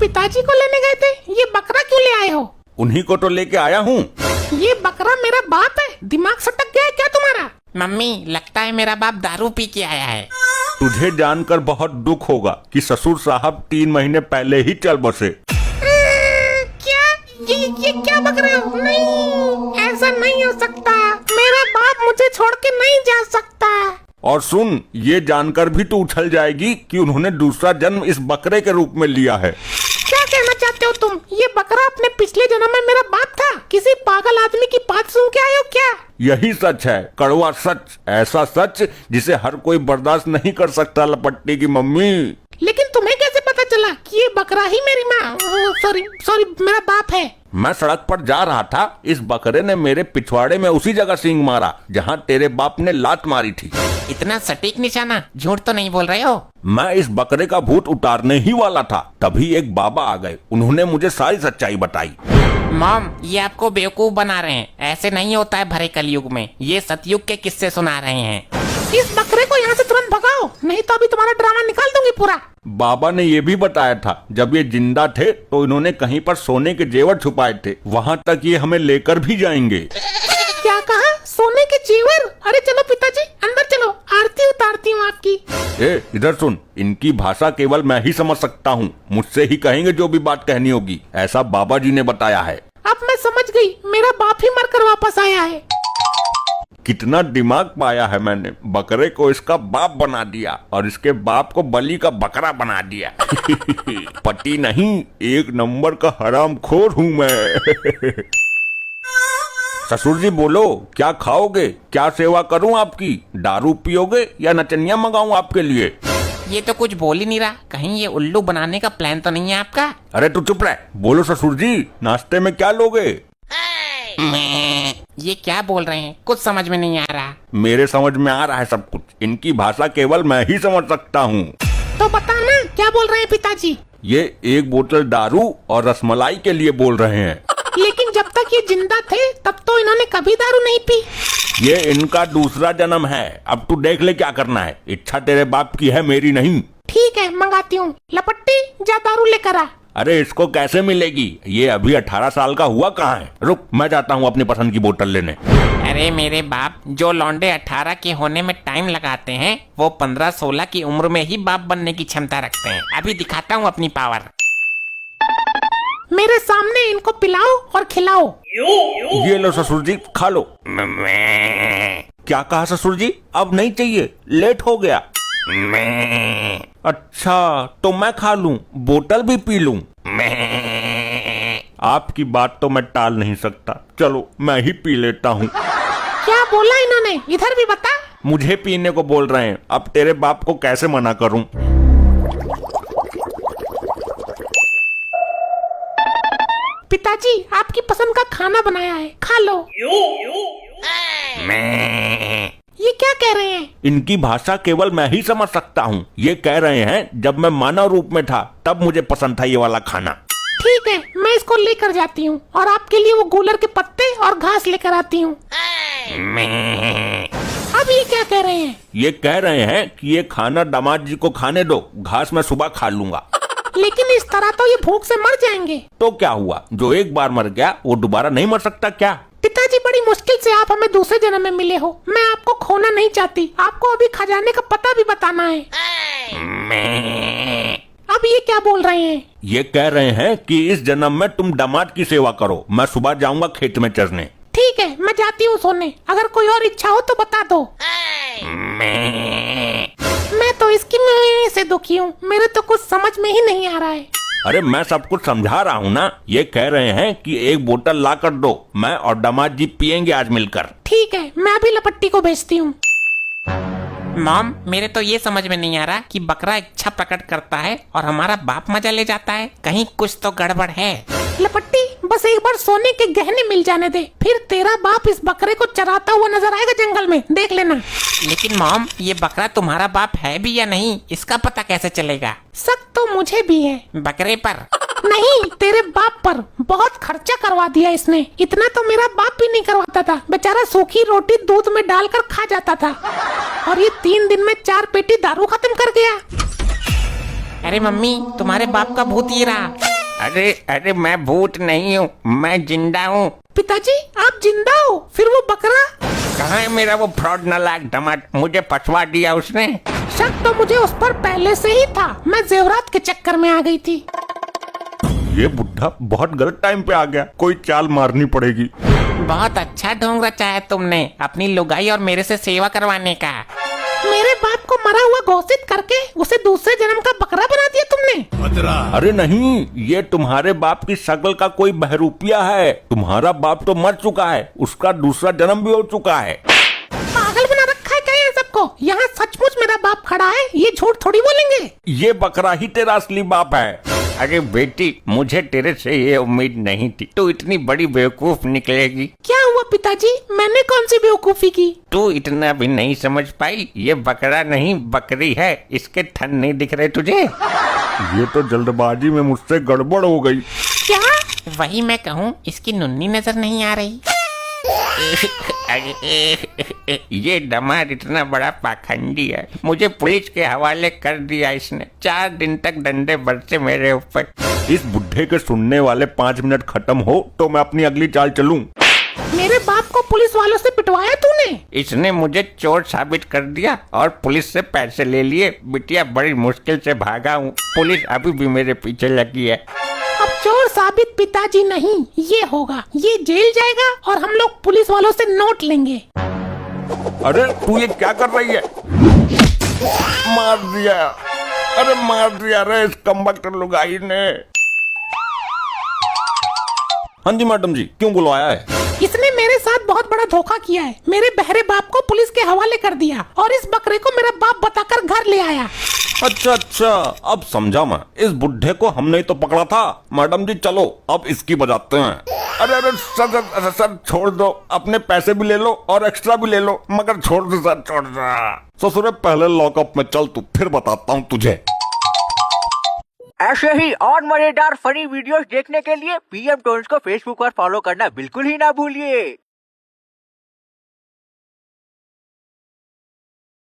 पिताजी को लेने गए थे, ये बकरा क्यों ले आए हो? उन्हीं को तो लेके आया हूँ। ये बकरा मेरा बाप है, दिमाग सटक गया है क्या तुम्हारा? मम्मी लगता है मेरा बाप दारू पी के आया है। तुझे जानकर बहुत दुख होगा कि ससुर साहब 3 महीने पहले ही चल बसे। क्या ये क्या बक रहे हो? नहीं, ऐसा नहीं हो सकता, मेरा बाप मुझे छोड़ के नहीं जा सकता। और सुन, ये जानकर भी तू उछल जाएगी कि उन्होंने दूसरा जन्म इस बकरे के रूप में लिया है। क्या कहना चाहते हो तुम? ये बकरा अपने पिछले जन्म में मेरा बाप था? किसी पागल आदमी की बात सुन के आए हो क्या? यही सच है, कड़वा सच, ऐसा सच जिसे हर कोई बर्दाश्त नहीं कर सकता लपट्टी की मम्मी। लेकिन तुम्हें कैसे पता चला कि ये बकरा ही मेरी माँ सॉरी मेरा बाप है? मैं सड़क पर जा रहा था, इस बकरे ने मेरे पिछवाड़े में उसी जगह सींग मारा जहाँ तेरे बाप ने लात मारी थी। इतना सटीक निशाना, झूठ तो नहीं बोल रहे हो? मैं इस बकरे का भूत उतारने ही वाला था, तभी एक बाबा आ गए, उन्होंने मुझे सारी सच्चाई बताई। मॉम ये आपको बेवकूफ बना रहे हैं, ऐसे नहीं होता है भरे कलयुग में, ये सतयुग के किस्से सुना रहे हैं। इस बकरे को यहाँ से तुरंत भगाओ, नहीं तो अभी तुम्हारा ड्रामा निकाल दूंगी पूरा। बाबा ने ये भी बताया था, जब ये जिंदा थे तो इन्होंने कहीं पर सोने के जेवर छुपाए थे, वहाँ तक ये हमें लेकर भी जाएंगे। क्या कहा? सोने के जेवर? अरे चलो पिताजी अंदर चलो, आरती उतारती हूँ आपकी। ए इधर सुन, इनकी भाषा केवल मैं ही समझ सकता हूँ, मुझसे ही कहेंगे जो भी बात कहनी होगी, ऐसा बाबा जी ने बताया है। अब मैं समझ गई, मेरा बाप ही मरकर वापस आया है। कितना दिमाग पाया है मैंने, बकरे को इसका बाप बना दिया और इसके बाप को बलि का बकरा बना दिया। पति नहीं, एक नंबर का हरामखोर हूँ मैं। ससुर जी बोलो, क्या खाओगे? क्या सेवा करूं आपकी? दारू पियोगे या नचनिया मंगाऊं आपके लिए? ये तो कुछ बोल ही नहीं रहा, कहीं ये उल्लू बनाने का प्लान तो नहीं है आपका? अरे तू चुप रह, बोलो ससुर जी, नाश्ते में क्या लोगे? ये क्या बोल रहे हैं, कुछ समझ में नहीं आ रहा। मेरे समझ में आ रहा है सब कुछ, इनकी भाषा केवल मैं ही समझ सकता हूँ। तो बताना क्या बोल रहे हैं पिताजी? ये 1 बोतल दारू और रसमलाई के लिए बोल रहे हैं। लेकिन जब तक ये जिंदा थे तब तो इन्होंने कभी दारू नहीं पी। ये इनका दूसरा जन्म है, अब तू देख ले क्या करना है, इच्छा तेरे बाप की है, मेरी नहीं। ठीक है मंगाती हूँ, लपट्टी जा दारू लेकर आ। अरे इसको कैसे मिलेगी, ये अभी 18 साल का हुआ कहाँ है। रुक, मैं जाता हूँ अपनी पसंद की बोतल लेने। अरे मेरे बाप, जो लौंडे 18 के होने में टाइम लगाते हैं वो 15-16 की उम्र में ही बाप बनने की क्षमता रखते हैं। अभी दिखाता हूँ अपनी पावर। मेरे सामने इनको पिलाओ और खिलाओ। ये लो ससुर जी, खा लो। क्या कहा ससुर जी? अब नहीं चाहिए, लेट हो गया। अच्छा तो मैं खा लूं, बोतल भी पी लूं? आपकी बात तो मैं टाल नहीं सकता, चलो मैं ही पी लेता हूँ। क्या बोला इन्होंने? इधर भी बता। मुझे पीने को बोल रहे हैं, अब तेरे बाप को कैसे मना करूं? पिताजी आपकी पसंद का खाना बनाया है, खा लो। ये क्या कह रहे हैं? इनकी भाषा केवल मैं ही समझ सकता हूँ। ये कह रहे हैं जब मैं मानव रूप में था तब मुझे पसंद था ये वाला खाना। ठीक है, मैं इसको लेकर जाती हूँ और आपके लिए वो गूलर के पत्ते और घास लेकर आती हूँ। अब ये क्या कह रहे हैं? ये कह रहे हैं कि ये खाना दामाद जी को खाने दो, घास मैं सुबह खा लूंगा। लेकिन इस तरह तो ये भूख से मर जाएंगे। तो क्या हुआ, जो एक बार मर गया वो दोबारा नहीं मर सकता क्या? पिताजी बड़ी मुश्किल से आप हमें दूसरे जन्म में मिले हो, मैं आपको खोना नहीं चाहती, आपको अभी खजाने का पता भी बताना है। अब ये क्या बोल रहे हैं? ये कह रहे हैं कि इस जन्म में तुम दामाद की सेवा करो, मैं सुबह जाऊंगा खेत में चरने। ठीक है, मैं जाती हूँ सोने, अगर कोई और इच्छा हो तो बता दो। मैं तो इसकी से दुखी हूँ, मेरे तो कुछ समझ में ही नहीं आ रहा है। अरे मैं सब कुछ समझा रहा हूँ ना, ये कह रहे हैं कि 1 बोतल ला कर दो, मैं और दामाद जी पियेंगे आज मिलकर। ठीक है, मैं अभी लपट्टी को भेजती हूँ। मॉम मेरे तो ये समझ में नहीं आ रहा कि बकरा इच्छा प्रकट करता है और हमारा बाप मजा ले जाता है, कहीं कुछ तो गड़बड़ है। लपट्टी बस एक बार सोने के गहने मिल जाने दे, फिर तेरा बाप इस बकरे को चराता हुआ नजर आएगा जंगल में, देख लेना। लेकिन मॉम ये बकरा तुम्हारा बाप है भी या नहीं, इसका पता कैसे चलेगा? शक तो मुझे भी है। बकरे पर नहीं, तेरे बाप पर। बहुत खर्चा करवा दिया इसने, इतना तो मेरा बाप भी नहीं करवाता था, बेचारा सूखी रोटी दूध में डालकर खा जाता था, और ये 3 दिन में 4 पेटी दारू खत्म कर गया। अरे मम्मी तुम्हारे बाप का भूत ये रहा। अरे अरे मैं भूत नहीं हूँ, मैं जिंदा हूँ। पिताजी आप जिंदा हो? फिर वो बकरा? कहाँ है मेरा वो फ्रॉड नालायक दामाद? मुझे फंसवा दिया उसने। शक तो मुझे उस पर पहले से ही था, मैं जेवरात के चक्कर में आ गई थी। ये बुढ़ा बहुत गलत टाइम पे आ गया, कोई चाल मारनी पड़ेगी। बहुत अच्छा ढोंग रचाया तुमने अपनी लुगाई और मेरे से सेवा करवाने का। मेरे बाप को मरा हुआ घोषित करके उसे दूसरे जन्म का बकरा बना दिया तुमने। अरे नहीं, ये तुम्हारे बाप की शक्ल का कोई बहरूपिया है। तुम्हारा बाप तो मर चुका है, उसका दूसरा जन्म भी हो चुका है। पागल बना रखा है क्या यहाँ सबको? यहाँ सचमुच मेरा बाप खड़ा है, ये झूठ थोड़ी बोलेंगे। ये बकरा ही तेरा असली बाप है। अरे बेटी, मुझे तेरे से ये उम्मीद नहीं थी, तू इतनी बड़ी बेवकूफ निकलेगी। क्या हुआ पिताजी, मैंने कौन सी बेवकूफी की? तू इतना भी नहीं समझ पाई? ये बकरा नहीं बकरी है, इसके थन नहीं दिख रहे तुझे? ये तो जल्दबाजी में मुझसे गड़बड़ हो गई। क्या? वही मैं कहूँ, इसकी नुन्नी नजर नहीं आ रही। ये दामाद इतना बड़ा पाखंडी है, मुझे पुलिस के हवाले कर दिया इसने। 4 दिन तक डंडे बरसे मेरे ऊपर। इस बुढ़े के सुनने वाले 5 मिनट खत्म हो तो मैं अपनी अगली चाल चलूं। मेरे बाप को पुलिस वालों से पिटवाया तूने? इसने मुझे चोर साबित कर दिया और पुलिस से पैसे ले लिए। बिटिया बड़ी मुश्किल से भागा हूँ, पुलिस अभी भी मेरे पीछे लगी है। अब चोर साबित पिताजी नहीं, ये होगा, ये जेल जाएगा और हम लोग पुलिस वालों से नोट लेंगे। अरे तू ये क्या कर रही है? मार दिया, अरे मार दिया रे इस कमबख्त लुगाई ने। हाँ जी मैडम जी, क्यों बुलवाया है? इसने मेरे साथ बहुत बड़ा धोखा किया है, मेरे बहरे बाप को पुलिस के हवाले कर दिया और इस बकरे को मेरा बाप बताकर घर ले आया। अच्छा, अब समझा मैं। इस बुढ़े को हमने ही तो पकड़ा था। मैडम जी चलो अब इसकी बजाते हैं। अरे सर छोड़ दो, अपने पैसे भी ले लो और एक्स्ट्रा भी ले लो, मगर छोड़ दो सर, छोड़ दो। ससुरे पहले लॉकअप में चल तू, फिर बताता हूँ तुझे। ऐसे ही और मजेदार फनी वीडियोस देखने के लिए पीएम टोन्स को फेसबुक पर फॉलो करना बिल्कुल ही ना भूलिए।